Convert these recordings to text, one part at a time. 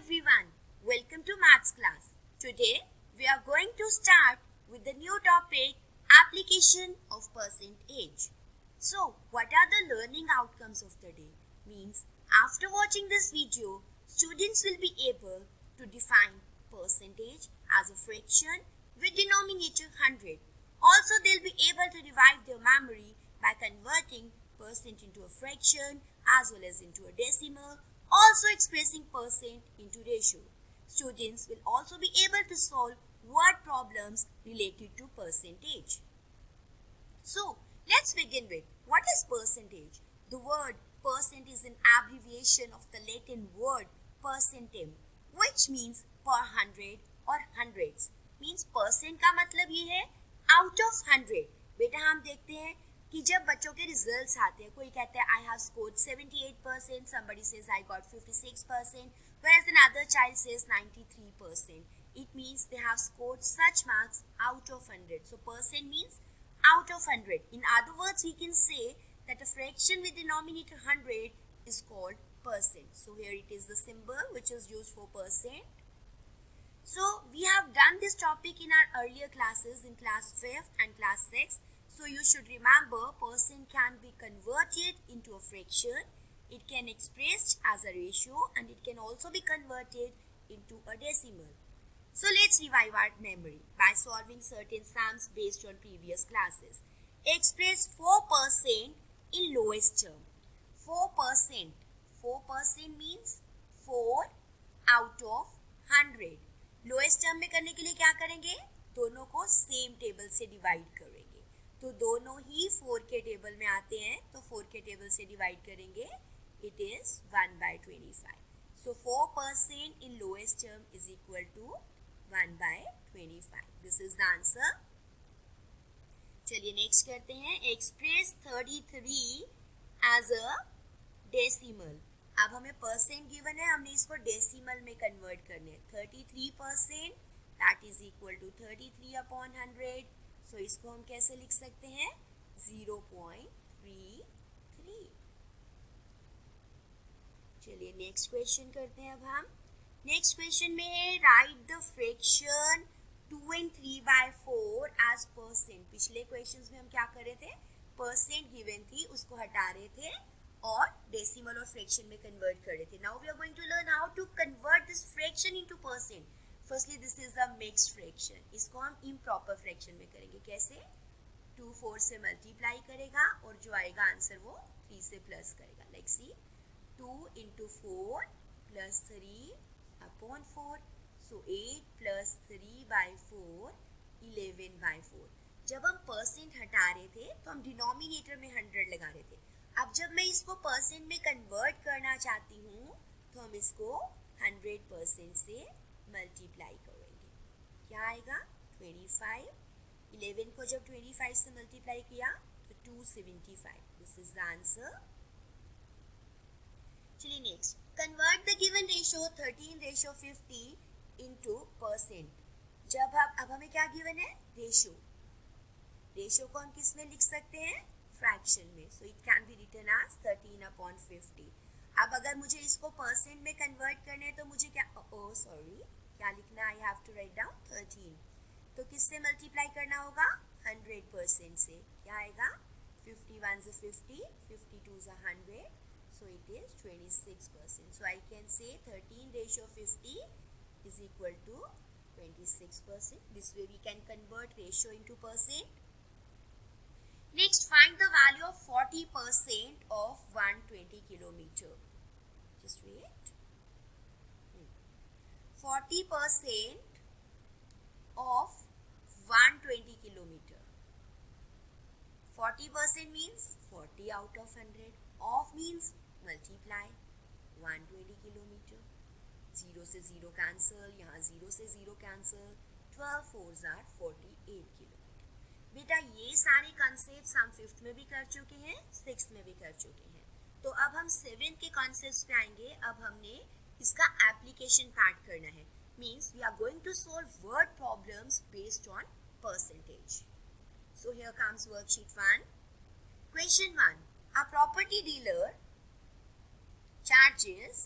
everyone, welcome to Maths class. Today we are going to start with the new topic application of percentage. So what are the learning outcomes of the day? Means after watching this video, students will be able to define percentage as a fraction with denominator 100. Also they'll be able to revive their memory by converting percent into a fraction as well as into a decimal, also expressing percent into ratio. Students will also be able to solve word problems related to percentage. So, let's begin with what is percentage? The word percent is an abbreviation of the Latin word percentum, which means per hundred or hundreds. Means percent का मतलब ये है out of 100. बेटा हम देखते हैं कि जब बच्चों के रिजल्ट्स आते हैं, कोई कहता है I have scored 78%, somebody says I got 56%, whereas another child says 93%. It means they have scored such marks out of 100. So percent means out of 100. In other words, we can say that a fraction with denominator 100 is called percent. So here it is the symbol which is used for percent. So we have done this topic in our earlier classes in class 5th and class 6th. So you should remember percent can be converted into a fraction. It can expressed as a ratio and it can also be converted into a decimal. So let's revive our memory by solving certain sums based on previous classes. Express 4% in lowest term. 4%. 4% means 4 out of 100. Lowest term में करने के लिए क्या करेंगे? दोनों को same table से divide करेंगे. तो दोनों ही 4 के टेबल में आते हैं, तो 4 के टेबल से डिवाइड करेंगे. It is 1/25. So 4% in lowest term is equal to 1/25. This is the answer. चलिए नेक्स्ट करते हैं. Express 33 as a decimal. अब हमें परसेंट गिवन है, हमने इसको डेसिमल में कन्वर्ट करने. 33% दैट इज इक्वल टू 33/100. सो इसको हम कैसे लिख सकते हैं? 0.33. चलिए नेक्स्ट क्वेश्चन करते हैं. अब हम नेक्स्ट क्वेश्चन में है write the fraction 2 and 3/4 as percent. पिछले क्वेश्चंस में हम क्या कर रहे थे? परसेंट गिवन थी, उसको हटा रहे थे और डेसिमल और फ्रैक्शन में कन्वर्ट कर रहे थे. Now we are going to learn how to convert this fraction into percent. Firstly this is a mixed fraction. इसको हम इम्प्रॉपर फ्रैक्शन में करेंगे. कैसे? 2 4 से मल्टीप्लाई करेगा और जो आएगा आंसर वो 3 से प्लस करेगा. लाइक सी 2 into 4 plus 3/4. सो 8 plus 3/4 11/4. जब हम परसेंट हटा रहे थे तो हम डिनोमिनेटर में 100 लगा रहे थे. अब जब मैं इसको परसेंट में कन्वर्ट करना चाहती हूँ तो हम इसको 100% से मल्टीप्लाई करेंगे. क्या आएगा? 25. 11 को जब 25 से मल्टीप्लाई किया तो 275. This is the answer. चलिए next. Convert the given ratio 13:50 into percent. जब अब हमें क्या गिवन है? रेशियो. रेशियो को हम किस में लिख सकते हैं? फ्रैक्शन में. So it can be written as 13/50. अब अगर मुझे इसको परसेंट में कन्वर्ट करने तो मुझे क्या क्या लिखना? I have to write down 13. तो किससे मल्टीप्लाई करना होगा? 100% से. क्या आएगा? 51 is 50, 52 is 100. So it is 26%. So I can say 13:50 is equal to 26%. This way we can convert ratio into percent. Next, find the value of 40% of 120 kilometer. Just wait. 40% of 120 kilometer. 40% means 40 out of 100. Of means multiply 120 kilometer. 0 से 0 cancel. यहाँ 0 से 0 cancel. 12 4s are 48 kilometer. बेटा ये सारे concepts हम 5th में भी कर चुके हैं, 6th में भी कर चुके हैं. तो अब हम 7th के कॉन्सेप्ट्स पे आएंगे. अब हमने इसका एप्लीकेशन पार्ट करना है. Means we are going to solve word problems based on percentage. So here comes worksheet 1. Question 1. A property dealer charges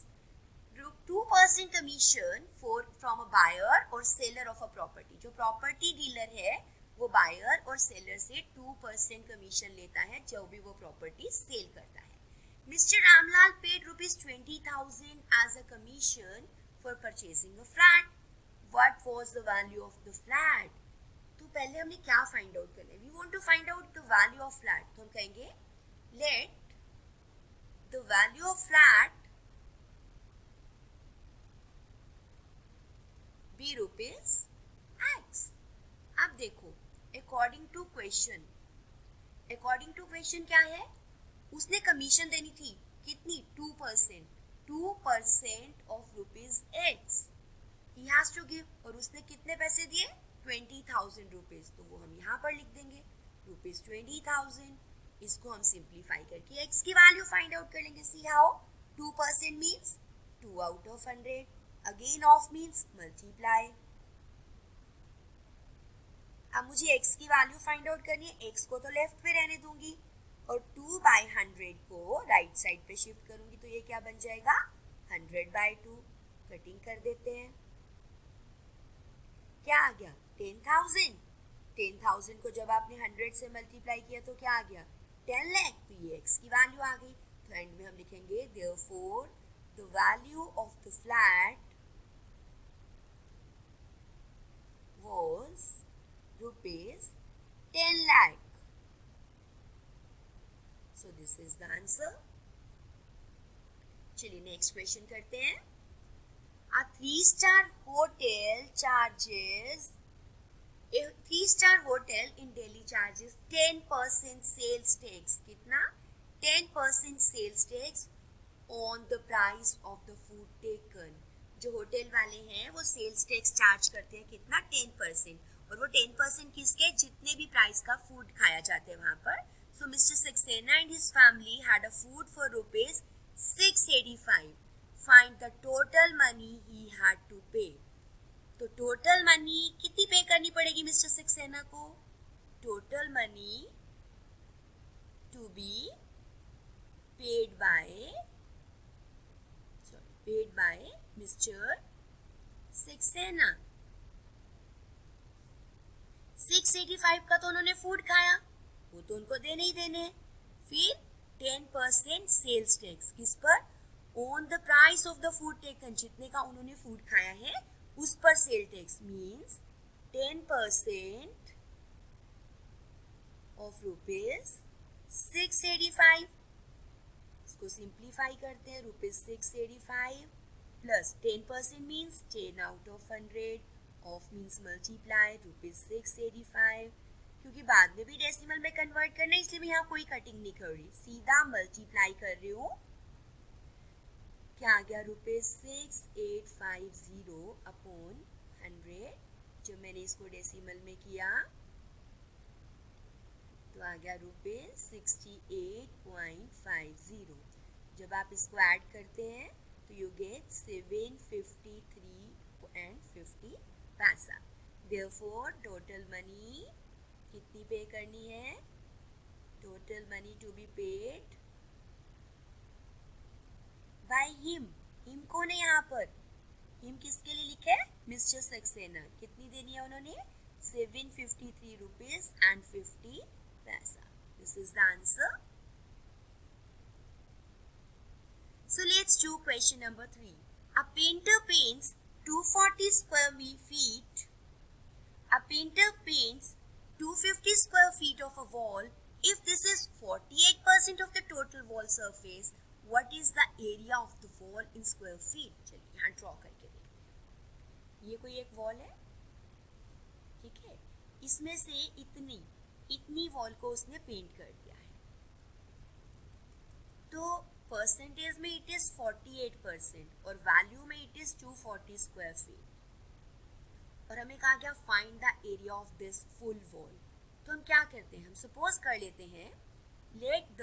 2% 2% commission from a buyer or seller of a property. जो property dealer है वो buyer or seller से 2% commission लेता है जब भी वो property cell करता है. Mister Ramlal paid ₹20,000 as a commission for purchasing a flat. What was the value of the flat? तो पहले हमें क्या फाइंड आउट करना है? We want to find out the value of flat. तो हम कहेंगे let the value of flat be rupees X. अब देखो according to question क्या है? उसने कमीशन देनी थी कितनी? 2%. 2% of rupees X he has to give. और उसने कितने पैसे दिए? 20,000 रुपीज. तो वो हम यहाँ पर लिख देंगे ₹20,000. इसको हम सिंप्लीफाई करके x की वैल्यू फाइंड आउट कर लेंगे. See how? 2% means 2 out of 100. Again of means multiply. अब मुझे x की वैल्यू फाइंड आउट करनी है. x को तो लेफ्ट पे रहने दूंगी और 2/100 को राइट साइड पे शिफ्ट करूंगी. तो ये क्या बन जाएगा? 100/2. कटिंग कर देते हैं. क्या आ गया? 10,000. 10,000 को जब आपने 100 से मल्टीप्लाई किया तो क्या आ गया? 10 लाख. तो ये x की वैल्यू आ गई. तो एंड में हम लिखेंगे therefore the value of the flat was rupees 10 lakh. So this is the answer. चलिए नेक्स्ट क्वेश्चन करते हैं. A 3-star hotel in Delhi charges 10% sales tax. कितना? 10% sales tax on the price of the food taken. जो hotel वाले हैं वो sales tax charge करते हैं कितना? 10%. और वो 10% किसके? जितने भी प्राइस का फूड खाया जाता है वहाँ पर. So Mr. Saxena and his family had a food for rupees 685. Find the total money he had to pay. तो टोटल मनी कितनी पे करनी पड़ेगी मिस्टर सक्सेना को? Total money to be paid by mister Saxena. 685 का तो उन्होंने फूड खाया, वो तो उनको देने ही देने. फिर 10% सेल्स टैक्स किस पर? On the price of the food taken. जितने का उन्होंने फूड खाया है उस पर sale tax means 10% of rupees 685. इसको सिंप्लीफाई करते हैं. ₹685 plus 10% means 10 out of 100. Of means multiply ₹685. क्योंकि बाद में भी डेसिमल में कन्वर्ट करना है इसलिए मैं यहाँ कोई कटिंग नहीं कर रही, सीधा मल्टीप्लाई कर रही हूँ. क्या आ गया? ₹6850 अपॉन 100. जब मैंने इसको डेसिमल में किया तो आ गया ₹68.50. जब आप इसको ऐड करते हैं तो यू गेट 753.50 पैसा. देयरफॉर टोटल मनी कितनी पे करनी है? Total money to be paid by him. Him कौन है यहाँ पर? हिम किसके लिए लिखे है? मिस्टर सक्सेना. कितनी देनी है उन्होंने? 753 rupees and 50 paisa. This is the answer. So let's do question number 3. A painter paints 240 square feet. A painter paints 250 square feet of a wall. If this is 48% of the total wall surface, what is the area of the wall in square feet? चलिए यहाँ draw करके देखते हैं. ये कोई एक wall है, ठीक है. इसमें से इतनी वॉल को उसने पेंट कर दिया है. तो परसेंटेज में इट इज 48% और वैल्यू में इट इज 240 स्क्वायर फीट. और हमें कहा गया find the area of this full wall. तो हम क्या करते हैं? हम सपोज कर लेते हैं let the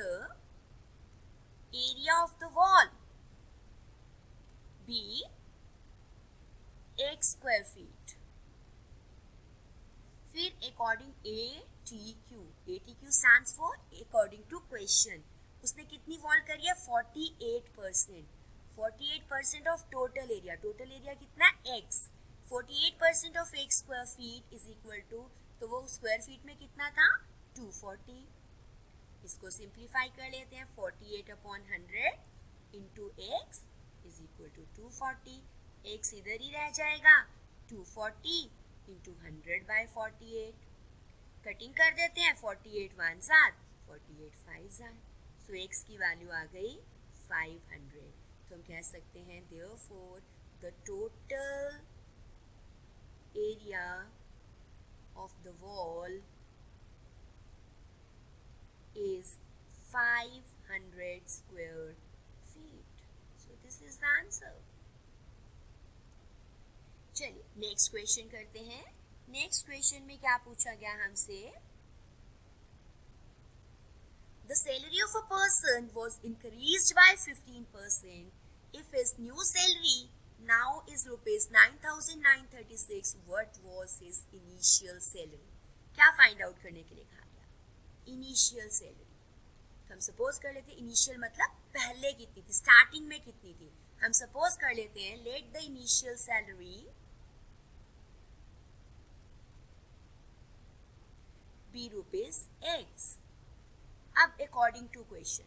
area of the wall be x square feet. फिर according ATQ stands for according to question. उसने कितनी वॉल करी है? 48%. 48% of total area, total area कितना x, 48% of x square feet is equal to, तो वो square feet में कितना था 240। इसको सिंप्लीफाई कर लेते हैं, 48/100 into x is equal to 240, x इधर ही रह जाएगा, 240 इंटू 100/48, कटिंग कर देते हैं, 48 1 7, 48 5 7, सो x की वैल्यू आ गई 500। तो हम कह सकते हैं therefore the total area of the wall is 500 square feet. So this is the answer. चलिए नेक्स्ट क्वेश्चन करते हैं। नेक्स्ट क्वेश्चन में क्या पूछा गया हमसे, The salary of a person was increased by 15% if his new salary now is rupees 9,936. What was his initial salary? क्या find out करने के लिए कहा गया, इनिशियल सैलरी। तो हम सपोज कर लेते हैं, इनिशियल मतलब पहले कितनी थी, स्टार्टिंग में कितनी थी। हम सपोज कर लेते हैं let the initial salary be rupees x। अब अकॉर्डिंग टू क्वेश्चन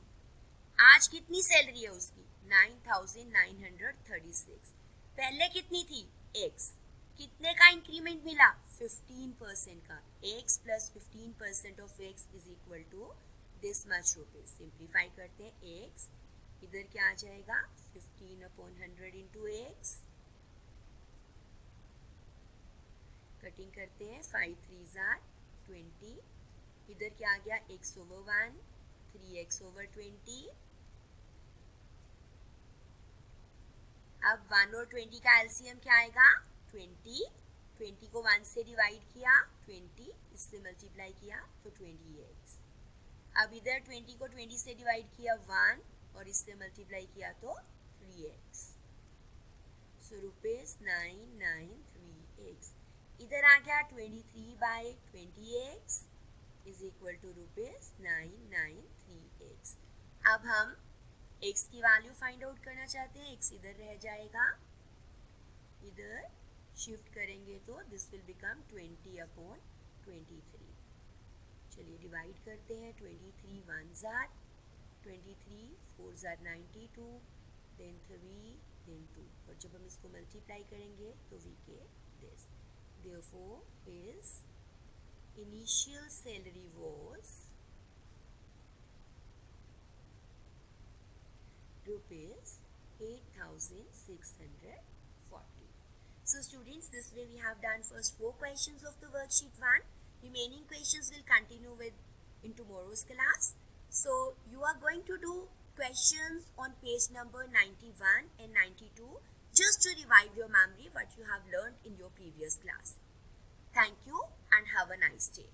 आज कितनी सैलरी है उसकी 9,936, पहले कितनी थी x, कितने का इंक्रीमेंट मिला 15% का, x plus 15% of x is equal to this much rupees. Simplify करते हैं, x इधर क्या आ जाएगा 15/100 इंटू x, कटिंग करते हैं, 5 3 20, इधर क्या आ गया x/1, 3x/20। अब 1 और 20 का एलसीएम क्या आएगा 20, 20 को 1 से डिवाइड किया, 20 इससे मल्टीप्लाई किया तो 20x। अब इधर 20 को 20 से डिवाइड किया 1 और इससे मल्टीप्लाई किया तो 3x, सो रुपीज 993x। इधर आ गया 23/20x is equal to rupees 993x। अब हम x की वैल्यू फाइंड आउट करना चाहते हैं, x इधर रह जाएगा, इधर शिफ्ट करेंगे तो दिस विल बिकम 20/23। चलिए डिवाइड करते हैं, 23 1 जार, 23 4 जार 92, देन 3 देन 2, और जब हम इसको मल्टीप्लाई करेंगे तो we get this. Therefore his initial salary was rupees 8,640. So students, this way we have done first 4 questions of the worksheet 1. Remaining questions will continue in tomorrow's class. So you are going to do questions on page number 91 and 92 just to revive your memory what you have learned in your previous class. Thank you and have a nice day.